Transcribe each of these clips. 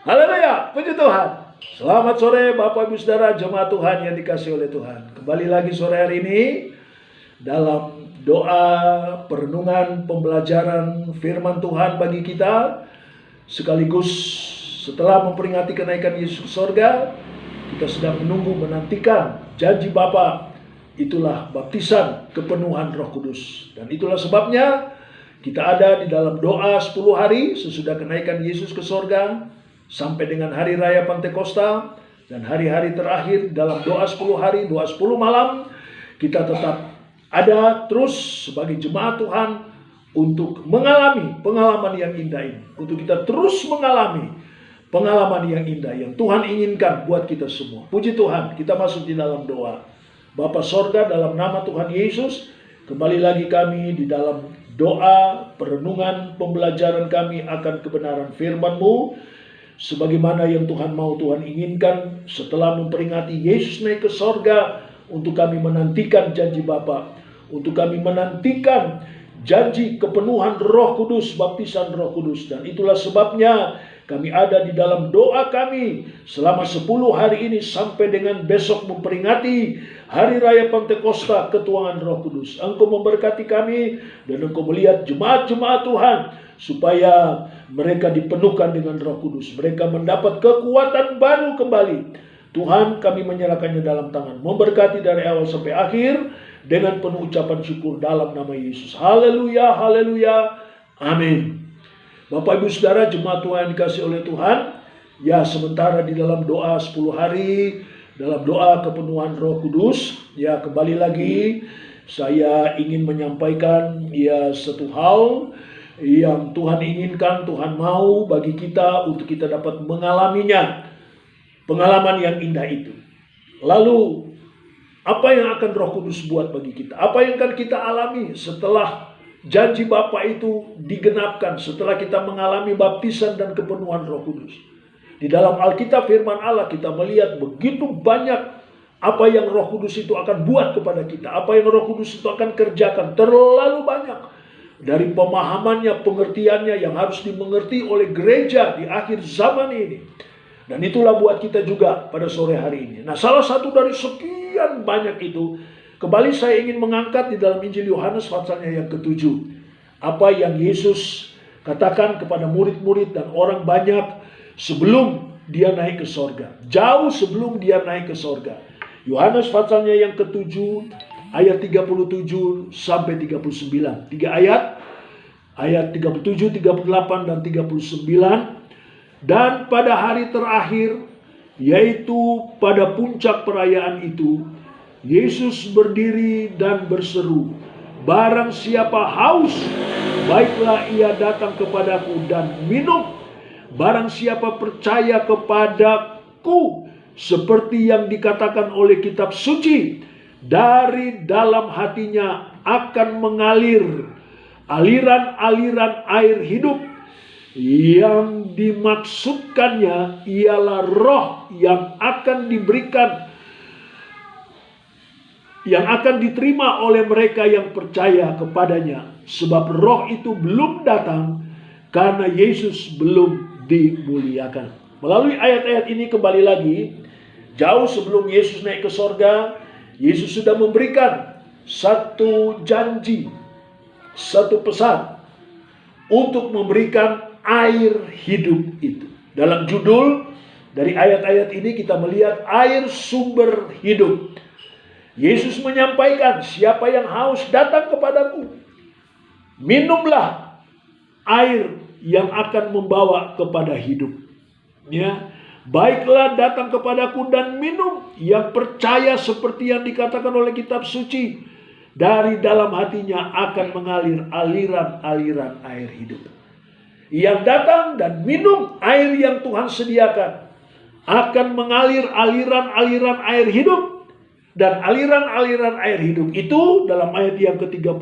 Haleluya, puji Tuhan. Selamat sore Bapak Ibu Saudara jemaat Tuhan yang dikasihi oleh Tuhan. Kembali lagi sore hari ini dalam doa perenungan pembelajaran firman Tuhan bagi kita. Sekaligus setelah memperingati kenaikan Yesus ke sorga, kita sedang menantikan janji Bapa. Itulah baptisan kepenuhan Roh Kudus. Dan itulah sebabnya kita ada di dalam doa 10 hari sesudah kenaikan Yesus ke sorga, sampai dengan hari raya Pantekosta, dan hari-hari terakhir dalam doa 10 hari, doa 10 malam, kita tetap ada terus sebagai jemaat Tuhan untuk mengalami pengalaman yang indah ini. Untuk kita terus mengalami pengalaman yang indah yang Tuhan inginkan buat kita semua. Puji Tuhan, kita masuk di dalam doa. Bapa sorga, dalam nama Tuhan Yesus, kembali lagi kami di dalam doa perenungan pembelajaran kami akan kebenaran firman-Mu. Sebagaimana yang Tuhan mau, Tuhan inginkan setelah memperingati Yesus naik ke sorga, untuk kami menantikan janji Bapa, untuk kami menantikan janji kepenuhan Roh Kudus, baptisan Roh Kudus. Dan itulah sebabnya kami ada di dalam doa kami selama 10 hari ini sampai dengan besok memperingati Hari Raya Pantekosta ketuanan Roh Kudus. Engkau memberkati kami dan Engkau melihat jemaat-jemaat Tuhan supaya mereka dipenuhkan dengan Roh Kudus. Mereka mendapat kekuatan baru kembali. Tuhan, kami menyerahkannya dalam tangan. Memberkati dari awal sampai akhir dengan penuh ucapan syukur dalam nama Yesus. Haleluya, haleluya, amin. Bapak Ibu Saudara jemaat Tuhan yang dikasihi oleh Tuhan, ya sementara di dalam doa 10 hari, dalam doa kepenuhan Roh Kudus, ya kembali lagi saya ingin menyampaikan ya satu hal yang Tuhan inginkan, Tuhan mau bagi kita untuk kita dapat mengalaminya, pengalaman yang indah itu. Lalu apa yang akan Roh Kudus buat bagi kita? Apa yang akan kita alami setelah janji Bapa itu digenapkan, setelah kita mengalami baptisan dan kepenuhan Roh Kudus? Di dalam Alkitab firman Allah kita melihat begitu banyak apa yang Roh Kudus itu akan buat kepada kita, apa yang Roh Kudus itu akan kerjakan, terlalu banyak. Dari pemahamannya, pengertiannya yang harus dimengerti oleh gereja di akhir zaman ini. Dan itulah buat kita juga pada sore hari ini. Nah, salah satu dari sekian banyak itu, kembali saya ingin mengangkat di dalam Injil Yohanes pasalnya yang ke-7. Apa yang Yesus katakan kepada murid-murid dan orang banyak sebelum dia naik ke sorga. Jauh sebelum dia naik ke sorga. Yohanes pasalnya yang ke-7, ayat 37 sampai 39. 3 ayat. Ayat 37, 38, dan 39. Dan pada hari terakhir, yaitu pada puncak perayaan itu, Yesus berdiri dan berseru, "Barang siapa haus, baiklah ia datang kepadaku dan minum. Barang siapa percaya kepadaku, seperti yang dikatakan oleh kitab suci, dari dalam hatinya akan mengalir aliran-aliran air hidup." Yang dimaksudkannya ialah roh yang akan diberikan, yang akan diterima oleh mereka yang percaya kepadanya. Sebab roh itu belum datang karena Yesus belum dimuliakan. Melalui ayat-ayat ini kembali lagi, jauh sebelum Yesus naik ke sorga, Yesus sudah memberikan satu janji, satu pesan untuk memberikan air hidup itu. Dalam judul dari ayat-ayat ini kita melihat air sumber hidup. Yesus menyampaikan, siapa yang haus datang kepadaku, minumlah air yang akan membawa kepada hidup. Ya, baiklah datang kepadaku dan minum, yang percaya seperti yang dikatakan oleh kitab suci, dari dalam hatinya akan mengalir aliran-aliran air hidup. Yang datang dan minum air yang Tuhan sediakan akan mengalir aliran-aliran air hidup. Dan aliran-aliran air hidup itu dalam ayat yang ke-39,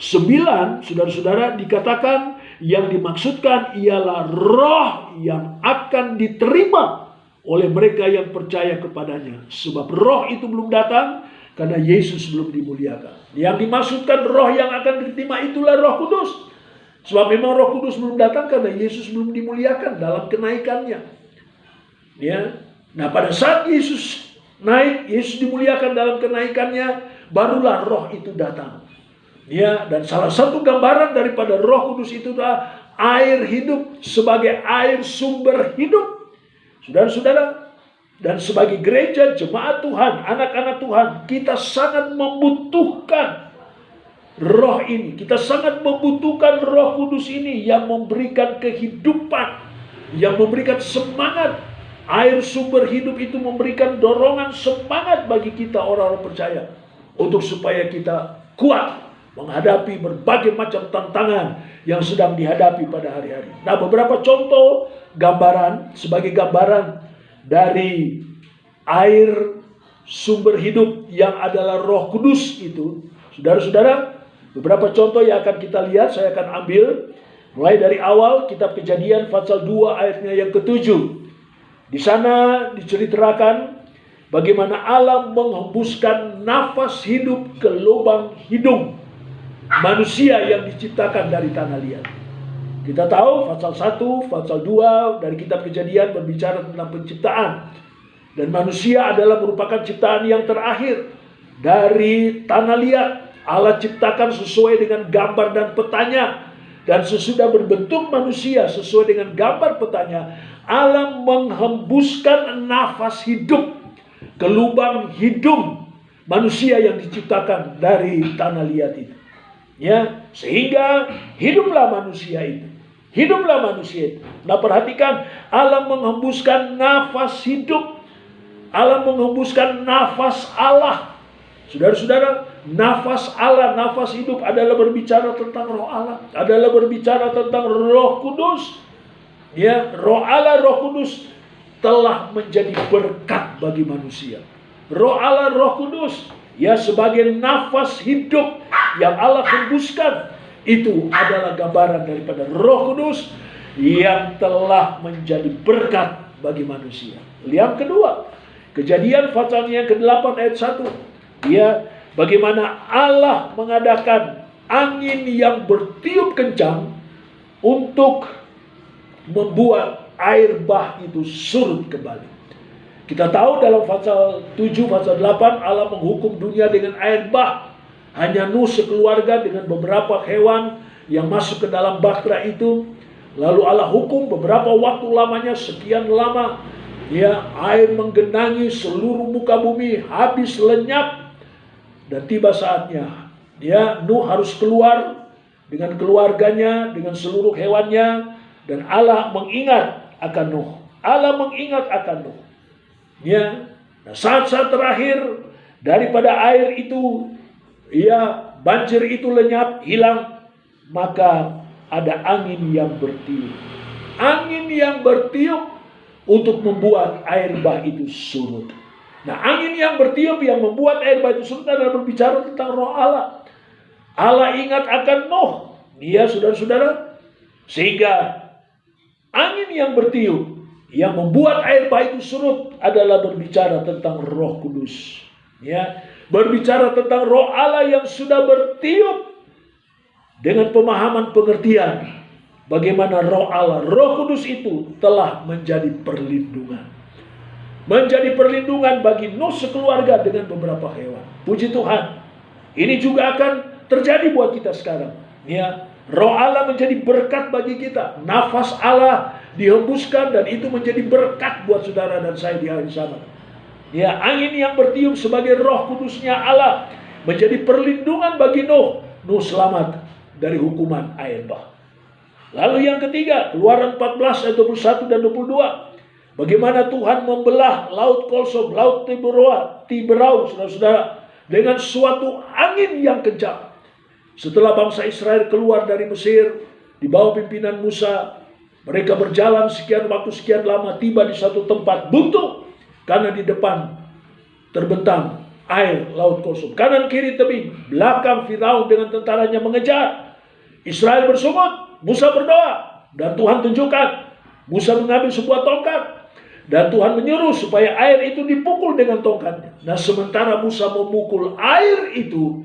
saudara-saudara, dikatakan yang dimaksudkan ialah roh yang akan diterima oleh mereka yang percaya kepadanya. Sebab roh itu belum datang karena Yesus belum dimuliakan. Yang dimaksudkan roh yang akan diterima itulah Roh Kudus. Sebab memang Roh Kudus belum datang karena Yesus belum dimuliakan dalam kenaikannya. Ya. Nah, pada saat Yesus naik, Yesus dimuliakan dalam kenaikannya, barulah Roh itu datang. Ya, dan salah satu gambaran daripada Roh Kudus itu adalah air hidup sebagai air sumber hidup. Saudara-saudara, dan sebagai gereja, jemaat Tuhan, anak-anak Tuhan, kita sangat membutuhkan Roh ini. Kita sangat membutuhkan Roh Kudus ini yang memberikan kehidupan, yang memberikan semangat. Air sumber hidup itu memberikan dorongan semangat bagi kita orang-orang percaya, untuk supaya kita kuat menghadapi berbagai macam tantangan yang sedang dihadapi pada hari-hari. Nah, beberapa contoh gambaran, sebagai gambaran dari air sumber hidup yang adalah Roh Kudus itu, saudara-saudara, beberapa contoh yang akan kita lihat, saya akan ambil mulai dari awal kitab Kejadian pasal 2 ayatnya yang ke-7. Di sana diceritakan bagaimana Allah menghembuskan nafas hidup ke lubang hidung manusia yang diciptakan dari tanah liat. Kita tahu pasal 1, pasal 2 dari kitab Kejadian berbicara tentang penciptaan. Dan manusia adalah merupakan ciptaan yang terakhir dari tanah liat. Allah ciptakan sesuai dengan gambar dan petanya. Dan sesudah berbentuk manusia sesuai dengan gambar petanya, Allah menghembuskan nafas hidup ke lubang hidung manusia yang diciptakan dari tanah liat itu. Ya, sehingga hiduplah manusia itu. Hiduplah manusia itu. Nah, perhatikan, Allah menghembuskan nafas hidup. Allah menghembuskan nafas Allah. Saudara-saudara, nafas Allah, nafas hidup adalah berbicara tentang Roh Allah, adalah berbicara tentang Roh Kudus. Ya, Roh Allah, Roh Kudus telah menjadi berkat bagi manusia. Roh Allah, Roh Kudus, ya, sebagai nafas hidup yang Allah hembuskan, itu adalah gambaran daripada Roh Kudus yang telah menjadi berkat bagi manusia. Yang kedua, Kejadian pasal yang ke-8 ayat 1. Ya, bagaimana Allah mengadakan angin yang bertiup kencang untuk membuat air bah itu surut kembali. Kita tahu dalam pasal 7, pasal 8 Allah menghukum dunia dengan air bah. Hanya Nuh sekeluarga dengan beberapa hewan yang masuk ke dalam bahtera itu. Lalu Allah hukum beberapa waktu lamanya, sekian lama. Ya, air menggenangi seluruh muka bumi, habis lenyap. Dan tiba saatnya, ya, Nuh harus keluar dengan keluarganya, dengan seluruh hewannya. Dan Allah mengingat akan Nuh. Allah mengingat akan Nuh. Ya, nah, saat-saat terakhir daripada air itu, ya, banjir itu lenyap, hilang, maka ada angin yang bertiup. Angin yang bertiup untuk membuat air bah itu surut. Nah, angin yang bertiup yang membuat air bah itu surut adalah berbicara tentang Roh Allah. Allah ingat akan Nuh, dia, saudara-saudara, sehingga angin yang bertiup yang membuat air bah itu surut adalah berbicara tentang Roh Kudus. Ya, berbicara tentang Roh Allah yang sudah bertiup dengan pemahaman pengertian bagaimana Roh Allah, Roh Kudus itu telah menjadi perlindungan. Menjadi perlindungan bagi Nuh sekeluarga dengan beberapa hewan. Puji Tuhan. Ini juga akan terjadi buat kita sekarang. Ya, Roh Allah menjadi berkat bagi kita. Nafas Allah dihembuskan dan itu menjadi berkat buat saudara dan saya di hari sana. Ya, angin yang bertiup sebagai Roh Kudusnya Allah menjadi perlindungan bagi Nuh. Nuh selamat dari hukuman air bah. Lalu yang ketiga, Keluaran 14 ayat 21 dan 22. Bagaimana Tuhan membelah laut Kolsom, laut Tiberau, saudara-saudara, dengan suatu angin yang kencang. Setelah bangsa Israel keluar dari Mesir di bawah pimpinan Musa, mereka berjalan sekian waktu, sekian lama, tiba di satu tempat buntu karena di depan terbentang air laut Kolsom. Kanan kiri tebing, belakang Firaun dengan tentaranya mengejar. Israel bersungut. Musa berdoa dan Tuhan tunjukkan. Musa mengambil sebuah tongkat dan Tuhan menyuruh supaya air itu dipukul dengan tongkatnya. Nah, sementara Musa memukul air itu,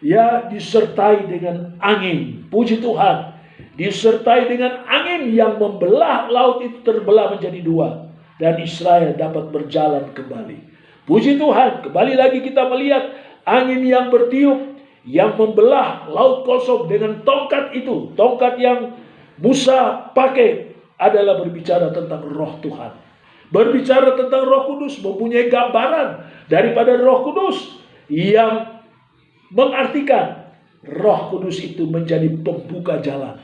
ya, disertai dengan angin. Puji Tuhan. disertai dengan angin yang membelah laut itu terbelah menjadi dua, dan Israel dapat berjalan kembali. Puji Tuhan, kembali lagi kita melihat angin yang bertiup, yang membelah laut kosong dengan tongkat itu. Tongkat yang Musa pakai adalah berbicara tentang roh Tuhan. Berbicara tentang Roh Kudus, mempunyai gambaran daripada Roh Kudus yang mengartikan Roh Kudus itu menjadi pembuka jalan.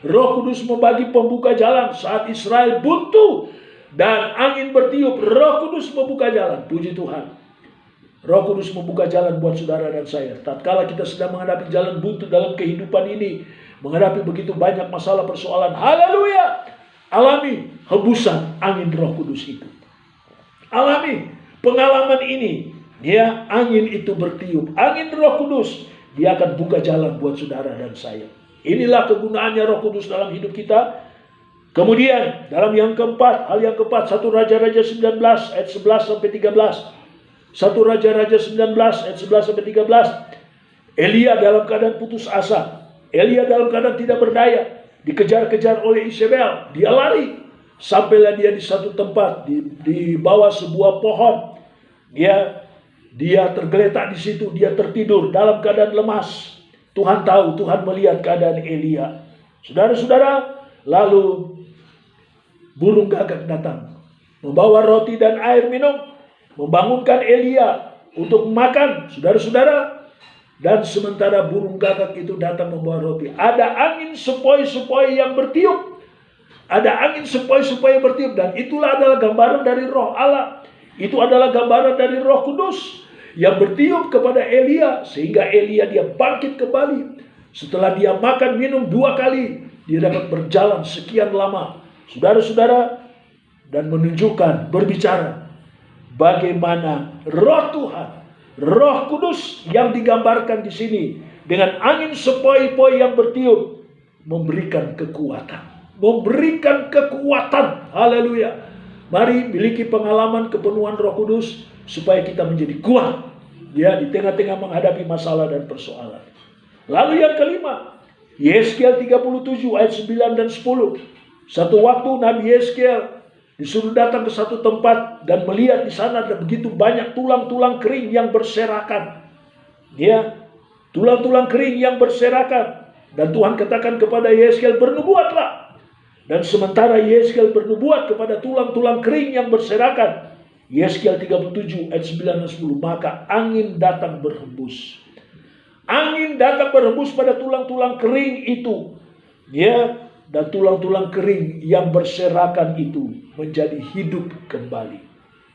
Roh Kudus membagi pembuka jalan saat Israel buntu dan angin bertiup. Roh Kudus membuka jalan. Puji Tuhan. Roh Kudus membuka jalan buat saudara dan saya. Tatkala kita sedang menghadapi jalan buntu dalam kehidupan ini, menghadapi begitu banyak masalah persoalan, haleluya, alami hembusan angin Roh Kudus itu. Alami pengalaman ini. Ya, angin itu bertiup. Angin Roh Kudus, dia akan buka jalan buat saudara dan saya. Inilah kegunaannya Roh Kudus dalam hidup kita. Kemudian dalam yang keempat, hal yang keempat, 1 Raja-Raja 19 ayat 11 sampai 13. 1 Raja-Raja 19 ayat 11 sampai 13. Elia dalam keadaan putus asa. Elia dalam keadaan tidak berdaya, dikejar-kejar oleh Isabel. Dia lari. Sampailah dia di satu tempat di bawah sebuah pohon. Dia tergeletak di situ, dia tertidur dalam keadaan lemas. Tuhan tahu, Tuhan melihat keadaan Elia. Saudara-saudara, lalu burung gagak datang, membawa roti dan air minum, membangunkan Elia untuk makan. Saudara-saudara, dan sementara burung gagak itu datang membawa roti, ada angin sepoi-sepoi yang bertiup. Ada angin sepoi-sepoi yang bertiup, dan itulah adalah gambaran dari Roh Allah. Itu adalah gambaran dari Roh Kudus yang bertiup kepada Elia, sehingga Elia dia bangkit kembali. Setelah dia makan minum 2 kali, dia dapat berjalan sekian lama. Saudara-saudara, dan menunjukkan, berbicara bagaimana Roh Tuhan, Roh Kudus yang digambarkan di sini dengan angin sepoi-poi yang bertiup memberikan kekuatan. Memberikan kekuatan. Haleluya. Mari miliki pengalaman kepenuhan Roh Kudus supaya kita menjadi kuat ya di tengah-tengah menghadapi masalah dan persoalan. Lalu yang kelima, Yeskel 37 ayat 9 dan 10. Satu waktu Nabi Yeskel disuruh datang ke satu tempat dan melihat di sana ada begitu banyak tulang-tulang kering yang berserakan. Ya, tulang-tulang kering yang berserakan. Dan Tuhan katakan kepada Yeskel, bernubuatlah. Dan sementara Yeskel bernubuat kepada tulang-tulang kering yang berserakan, Yeskel 37 ayat 9 dan 10, maka angin datang berhembus. Angin datang berhembus pada tulang-tulang kering itu. Ya, dan tulang-tulang kering yang berserakan itu menjadi hidup kembali.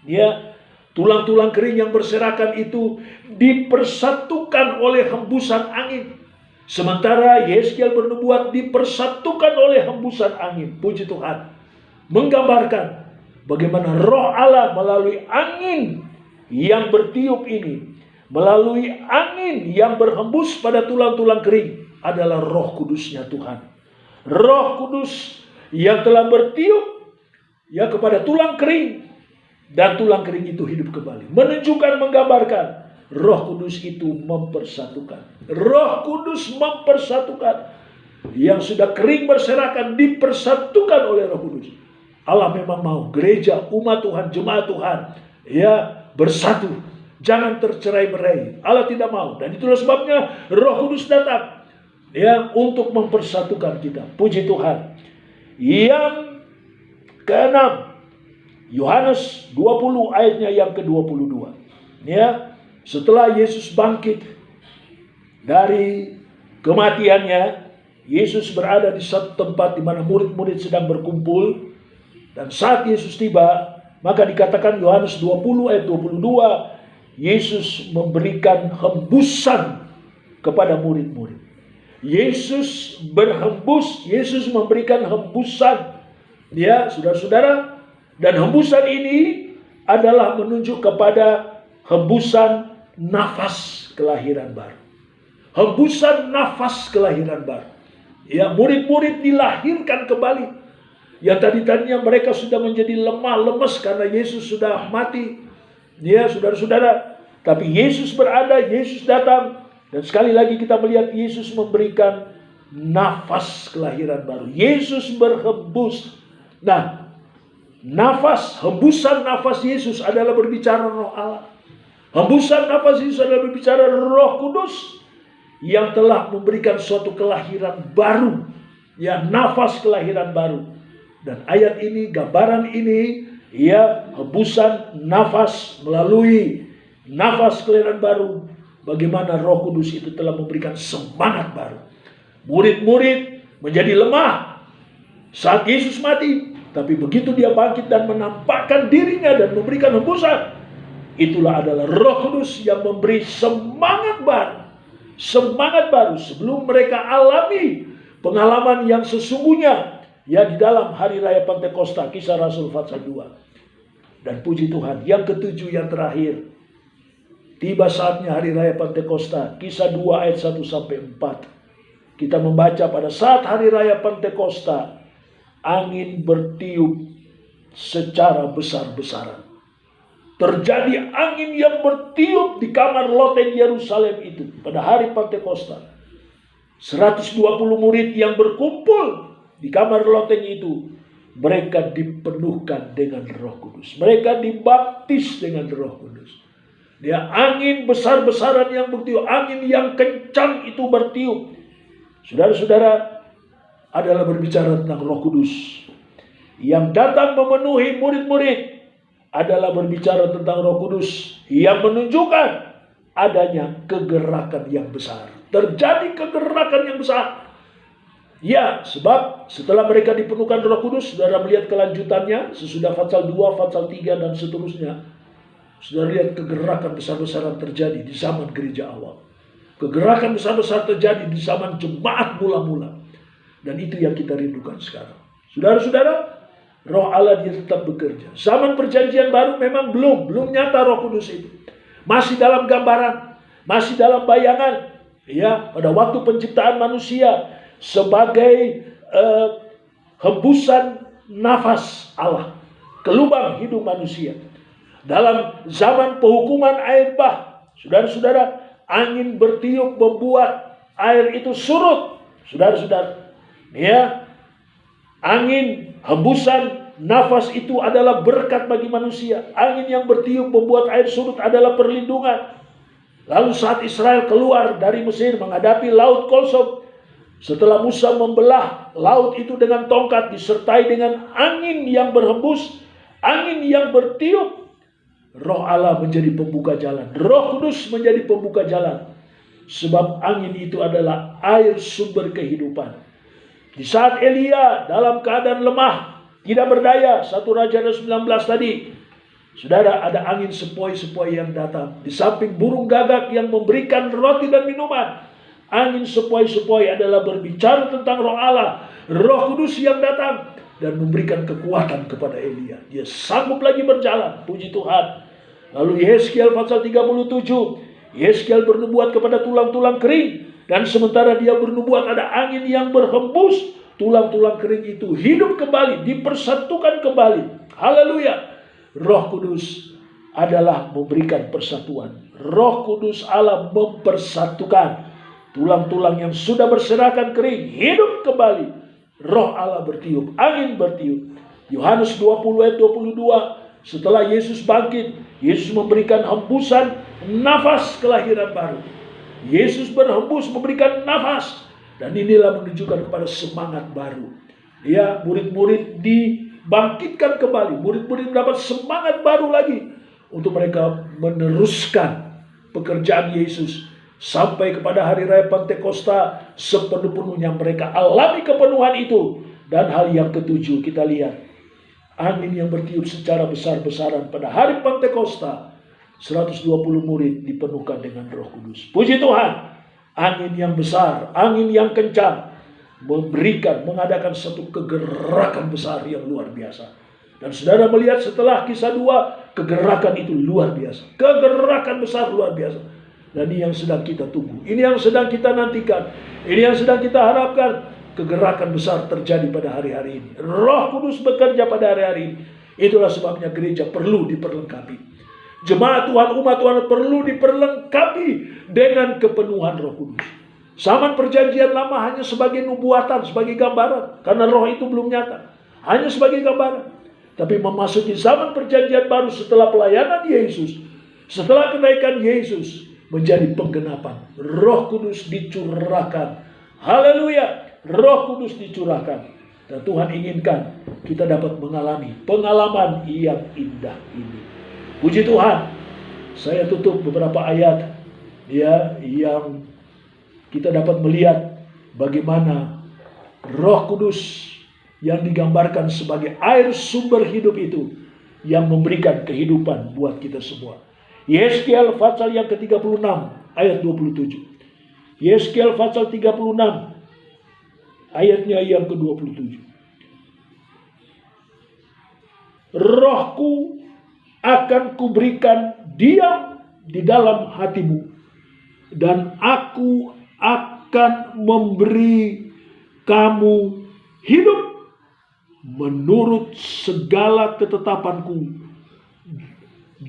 Ya, tulang-tulang kering yang berserakan itu dipersatukan oleh hembusan angin. Sementara Yeskel bernubuat dipersatukan oleh hembusan angin. Puji Tuhan. Menggambarkan bagaimana Roh Allah melalui angin yang bertiup ini, melalui angin yang berhembus pada tulang-tulang kering, adalah Roh Kudusnya Tuhan. Roh Kudus yang telah bertiup ya kepada tulang kering, dan tulang kering itu hidup kembali. Menunjukkan, menggambarkan Roh Kudus itu mempersatukan. Roh Kudus mempersatukan. Yang sudah kering berserakan dipersatukan oleh Roh Kudus. Allah memang mau gereja, umat Tuhan, jemaat Tuhan ya bersatu. Jangan tercerai-berai. Allah tidak mau. Dan itulah sebabnya Roh Kudus datang ya untuk mempersatukan kita. Puji Tuhan. Yang keenam, Yohanes 20 ayatnya yang ke-22. Ya, setelah Yesus bangkit dari kematiannya, Yesus berada di satu tempat di mana murid-murid sedang berkumpul. Dan saat Yesus tiba, maka dikatakan Yohanes 20 ayat 22, Yesus memberikan hembusan kepada murid-murid. Yesus berhembus, Yesus memberikan hembusan. Ya, saudara-saudara, dan hembusan ini adalah menunjuk kepada hembusan nafas kelahiran baru. Hembusan nafas kelahiran baru. Ya, murid-murid dilahirkan kembali. Yang tadinya mereka sudah menjadi lemah, lemes karena Yesus sudah mati. Ya, saudara-saudara. Tapi Yesus berada, Yesus datang. Dan sekali lagi kita melihat Yesus memberikan nafas kelahiran baru. Yesus berhembus. Nah, hembusan nafas Yesus adalah berbicara Roh Allah. Hembusan nafas Yesus adalah berbicara Roh Kudus yang telah memberikan suatu kelahiran baru. Ya, nafas kelahiran baru. Dan ayat ini, gambaran ini, ya, hembusan nafas melalui nafas kelahiran baru. Bagaimana Roh Kudus itu telah memberikan semangat baru. Murid-murid menjadi lemah saat Yesus mati. Tapi begitu dia bangkit dan menampakkan dirinya dan memberikan hembusan, itulah adalah Roh Kudus yang memberi semangat baru. Semangat baru sebelum mereka alami pengalaman yang sesungguhnya, ya, di dalam hari raya Pentakosta, Kisah Rasul pasal 2. Dan puji Tuhan, yang ketujuh, yang terakhir, tiba saatnya hari raya Pentakosta, Kisah 2 ayat 1-4. Kita membaca pada saat hari raya Pentakosta, angin bertiup secara besar-besaran. Terjadi angin yang bertiup di kamar loteng Yerusalem itu pada hari Pentakosta. 120 murid yang berkumpul di kamar loteng itu, mereka dipenuhkan dengan Roh Kudus. Mereka dibaptis dengan Roh Kudus. Dia angin besar-besaran yang bertiup, angin yang kencang itu bertiup. Saudara-saudara, adalah berbicara tentang Roh Kudus yang datang memenuhi murid-murid, adalah berbicara tentang Roh Kudus yang menunjukkan adanya kegerakan yang besar. Terjadi kegerakan yang besar. Ya, sebab setelah mereka dipenuhkan Roh Kudus, saudara melihat kelanjutannya sesudah pasal 2, pasal 3 dan seterusnya. Saudara lihat kegerakan besar-besaran terjadi di zaman gereja awal. Kegerakan besar-besar terjadi di zaman jemaat mula-mula. Dan itu yang kita rindukan sekarang. Saudara-saudara, Roh Allah dia tetap bekerja. Zaman perjanjian baru memang belum nyata Roh Kudus itu. Masih dalam gambaran, masih dalam bayangan. Ya, pada waktu penciptaan manusia sebagai hembusan nafas Allah ke lubang hidup manusia. Dalam zaman penghukuman air bah, saudara-saudara, angin bertiup membuat air itu surut. Saudara-saudara, ya, angin hembusan nafas itu adalah berkat bagi manusia. Angin yang bertiup membuat air surut adalah perlindungan. Lalu saat Israel keluar dari Mesir menghadapi Laut Kolsom, setelah Musa membelah laut itu dengan tongkat disertai dengan angin yang berhembus, angin yang bertiup, Roh Allah menjadi pembuka jalan. Roh Kudus menjadi pembuka jalan. Sebab angin itu adalah air sumber kehidupan. Di saat Elia dalam keadaan lemah, tidak berdaya, 1 Raja 19 tadi, saudara, ada angin sepoi-sepoi yang datang. Di samping burung gagak yang memberikan roti dan minuman, angin sepoi-sepoi adalah berbicara tentang Roh Allah. Roh Kudus yang datang dan memberikan kekuatan kepada Elia. Dia sanggup lagi berjalan, puji Tuhan. Lalu Yeskiel pasal 37, Yeskiel bernubuat kepada tulang-tulang kering. Dan sementara dia bernubuat, ada angin yang berhembus. Tulang-tulang kering itu hidup kembali, dipersatukan kembali. Haleluya. Roh Kudus adalah memberikan persatuan. Roh Kudus Allah mempersatukan. Tulang-tulang yang sudah berserakan kering hidup kembali. Roh Allah bertiup, angin bertiup. Yohanes 20 ayat 22. Setelah Yesus bangkit, Yesus memberikan hembusan nafas kelahiran baru. Yesus berhembus memberikan nafas. Dan inilah menunjukkan kepada semangat baru. Ya, murid-murid dibangkitkan kembali. Murid-murid mendapat semangat baru lagi. Untuk mereka meneruskan pekerjaan Yesus. Sampai kepada hari raya Pentakosta, sepenuh-penuhnya mereka alami kepenuhan itu. Dan hal yang ketujuh kita lihat. Angin yang bertiup secara besar-besaran pada hari Pentakosta. 120 murid dipenuhkan dengan Roh Kudus. Puji Tuhan. Angin yang besar, angin yang kencang mengadakan satu kegerakan besar yang luar biasa. Dan saudara melihat setelah Kisah 2, kegerakan itu luar biasa. Kegerakan besar luar biasa. Dan ini yang sedang kita tunggu. Ini yang sedang kita nantikan. Ini yang sedang kita harapkan. Kegerakan besar terjadi pada hari-hari ini. Roh Kudus bekerja pada hari-hari ini. Itulah sebabnya gereja perlu diperlengkapi. Jemaat Tuhan, umat Tuhan perlu diperlengkapi dengan kepenuhan Roh Kudus. Zaman perjanjian lama hanya sebagai nubuatan, sebagai gambaran. Karena roh itu belum nyata. Hanya sebagai gambaran. Tapi memasuki zaman perjanjian baru setelah pelayanan Yesus, setelah kenaikan Yesus, menjadi penggenapan. Roh Kudus dicurahkan. Haleluya. Roh Kudus dicurahkan. Dan Tuhan inginkan kita dapat mengalami pengalaman yang indah ini. Puji Tuhan. Saya tutup beberapa ayat yang kita dapat melihat bagaimana Roh Kudus yang digambarkan sebagai air sumber hidup itu yang memberikan kehidupan buat kita semua. Yeskiel pasal yang ke-36 ayat 27. Yeskiel pasal 36 ayatnya yang ke-27. Rohku akan kuberikan diam di dalam hatimu, dan aku akan memberi kamu hidup menurut segala ketetapanku,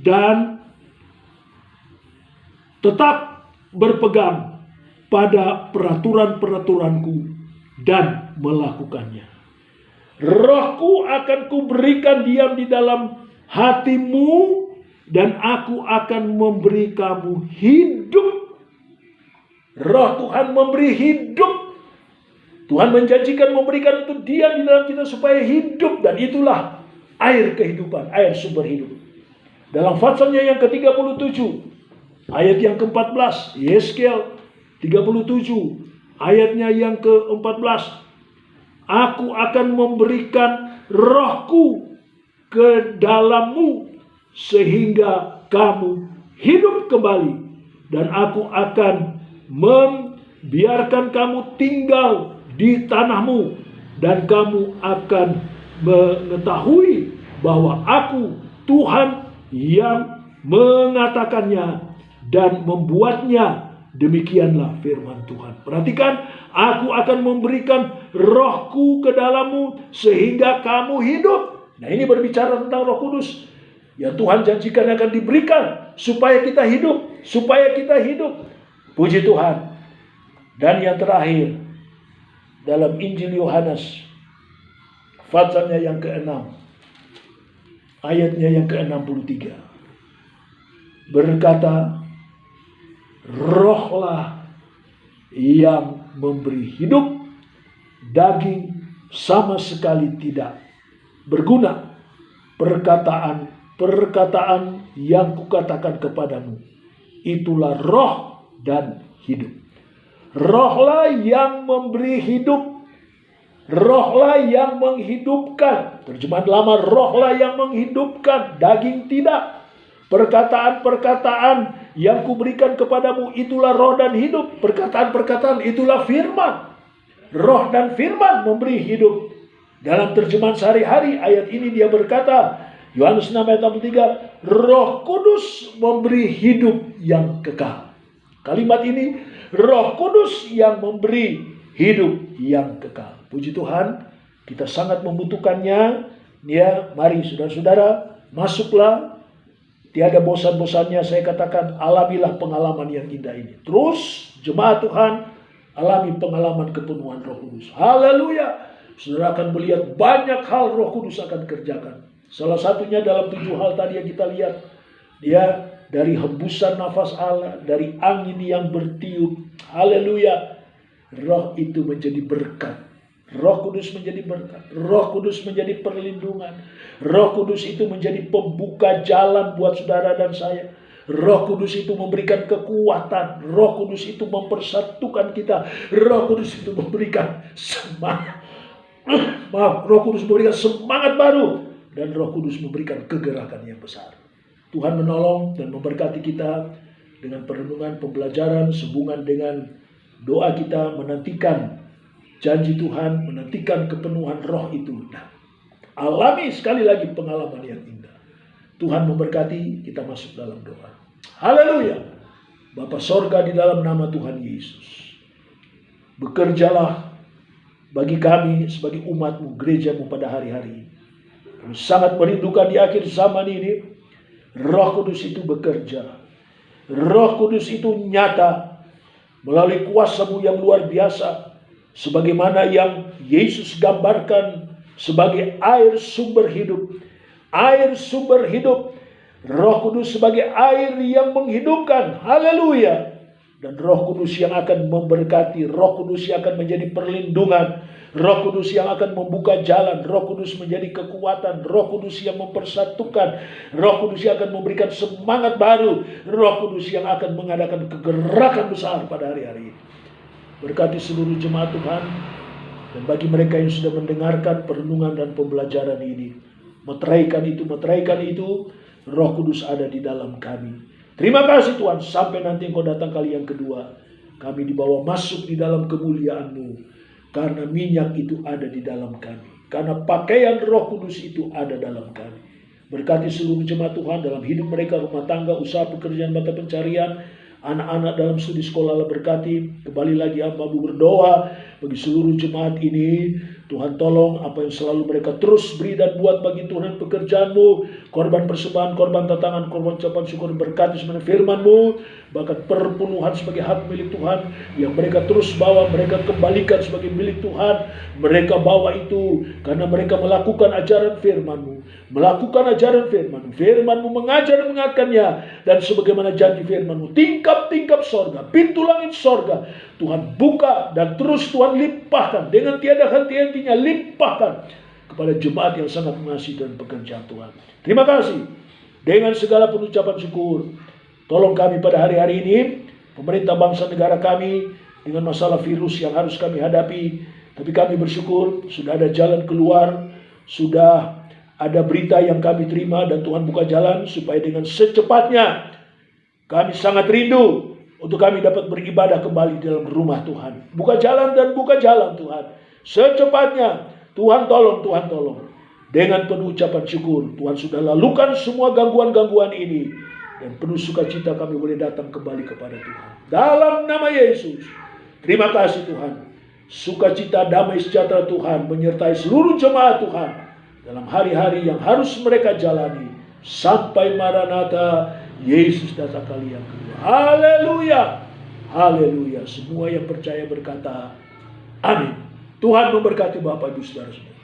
dan tetap berpegang pada peraturan-peraturanku dan melakukannya. Rohku akan kuberikan diam di dalam hatimu, dan aku akan memberi kamu hidup. Roh Tuhan memberi hidup. Tuhan menjanjikan memberikan itu diam di dalam kita supaya hidup. Dan itulah air kehidupan, air sumber hidup. Dalam pasalnya yang ke-37, ayat yang ke-14, Yeskiel 37, ayatnya yang ke-14. Aku akan memberikan rohku ke dalammu sehingga kamu hidup kembali, dan aku akan membiarkan kamu tinggal di tanahmu, dan kamu akan mengetahui bahwa aku Tuhan yang mengatakannya dan membuatnya. Demikianlah firman Tuhan. Perhatikan, aku akan memberikan rohku ke dalammu sehingga kamu hidup. Nah, ini berbicara tentang Roh Kudus yang Tuhan janjikan akan diberikan supaya kita hidup, supaya kita hidup. Puji Tuhan. Dan yang terakhir, dalam Injil Yohanes, pasalnya yang ke-6, ayatnya yang ke-63, berkata, rohlah yang memberi hidup, daging sama sekali tidak berguna. Perkataan yang kukatakan kepadamu, itulah roh dan hidup. Rohlah yang memberi hidup, rohlah yang menghidupkan. Terjemahan lama, rohlah yang menghidupkan, daging tidak. Perkataan-perkataan yang kuberikan kepadamu, itulah roh dan hidup. Perkataan-perkataan itulah firman. Roh dan firman memberi hidup. Dalam terjemahan sehari-hari, ayat ini dia berkata, Yohanes 6 ayat 63, Roh Kudus memberi hidup yang kekal. Kalimat ini, Roh Kudus yang memberi hidup yang kekal. Puji Tuhan, kita sangat membutuhkannya. Ya, mari saudara-saudara, masuklah. Tiada bosan-bosannya saya katakan, alamilah pengalaman yang indah ini. Terus, jemaat Tuhan, alami pengalaman kepenuhan Roh Kudus. Haleluya. Saudara akan melihat banyak hal Roh Kudus akan kerjakan. Salah satunya dalam 7 hal tadi yang kita lihat. Dia dari hembusan nafas Allah, dari angin yang bertiup. Haleluya. Roh itu menjadi berkat. Roh Kudus menjadi berkat. Roh Kudus menjadi perlindungan. Roh Kudus itu menjadi pembuka jalan buat saudara dan saya. Roh Kudus itu memberikan kekuatan. Roh Kudus itu mempersatukan kita. Roh Kudus itu memberikan semangat. Roh Kudus memberikan semangat baru. Dan Roh Kudus memberikan kegerakan yang besar. Tuhan menolong dan memberkati kita dengan perenungan, pembelajaran, sehubungan dengan doa kita menantikan janji Tuhan, menantikan kepenuhan roh itu. Nah, alami sekali lagi pengalaman yang indah. Tuhan memberkati, kita masuk dalam doa. Haleluya. Bapa sorga, di dalam nama Tuhan Yesus, bekerjalah bagi kami sebagai umat-Mu, gereja-Mu pada hari-hari ini. Kami sangat merindukan di akhir zaman ini, Roh Kudus itu bekerja. Roh Kudus itu nyata melalui kuasa-Mu yang luar biasa, sebagaimana yang Yesus gambarkan sebagai air sumber hidup. Air sumber hidup. Roh Kudus sebagai air yang menghidupkan. Haleluya. Dan Roh Kudus yang akan memberkati. Roh Kudus yang akan menjadi perlindungan. Roh Kudus yang akan membuka jalan. Roh Kudus menjadi kekuatan. Roh Kudus yang mempersatukan. Roh Kudus yang akan memberikan semangat baru. Roh Kudus yang akan mengadakan kegerakan besar pada hari-hari ini. Berkati seluruh jemaat Tuhan. Dan bagi mereka yang sudah mendengarkan perenungan dan pembelajaran ini, meteraikan itu, Roh Kudus ada di dalam kami. Terima kasih Tuhan, sampai nanti Engkau datang kali yang kedua, kami dibawa masuk di dalam kemuliaan-Mu, karena minyak itu ada di dalam kami, karena pakaian Roh Kudus itu ada dalam kami. Berkati seluruh jemaat Tuhan dalam hidup mereka, rumah tangga, usaha, pekerjaan, mata pencarian, anak-anak dalam studi sekolah, berkati. Kembali lagi hamba-Mu berdoa bagi seluruh jemaat ini. Tuhan tolong apa yang selalu mereka terus beri dan buat bagi Tuhan pekerjaan-Mu, korban persembahan, korban tatangan, korban ucapan syukur, berkati sebenarnya firman-Mu, bahkan perpuluhan sebagai hak milik Tuhan yang mereka terus bawa, mereka kembalikan sebagai milik Tuhan. Mereka bawa itu karena mereka melakukan ajaran firman-Mu, melakukan ajaran firman-Mu. Firman-Mu mengajar dan mengingatkannya, dan sebagaimana janji firman-Mu, tingkap-tingkap sorga, pintu langit sorga, Tuhan buka dan terus Tuhan limpahkan dengan tiada henti-hentinya, limpahkan kepada jemaat yang sangat mengasihi dan pekerjaan Tuhan. Terima kasih. Dengan segala pengucapan syukur, tolong kami pada hari-hari ini, pemerintah bangsa negara kami dengan masalah virus yang harus kami hadapi. Tapi kami bersyukur sudah ada jalan keluar, sudah ada berita yang kami terima, dan Tuhan buka jalan supaya dengan secepatnya kami sangat rindu untuk kami dapat beribadah kembali dalam rumah Tuhan. Buka jalan dan buka jalan Tuhan. Secepatnya Tuhan tolong, Tuhan tolong. Dengan penuh ucapan syukur, Tuhan sudah lalukan semua gangguan-gangguan ini, dan penuh sukacita kami boleh datang kembali kepada Tuhan. Dalam nama Yesus, terima kasih Tuhan. Sukacita, damai sejahtera Tuhan menyertai seluruh jemaat Tuhan dalam hari-hari yang harus mereka jalani sampai Maranatha, Yesus datang kali yang kedua. Haleluya, haleluya. Semua yang percaya berkata amin. Tuhan memberkati Bapak Ibu Saudara semua.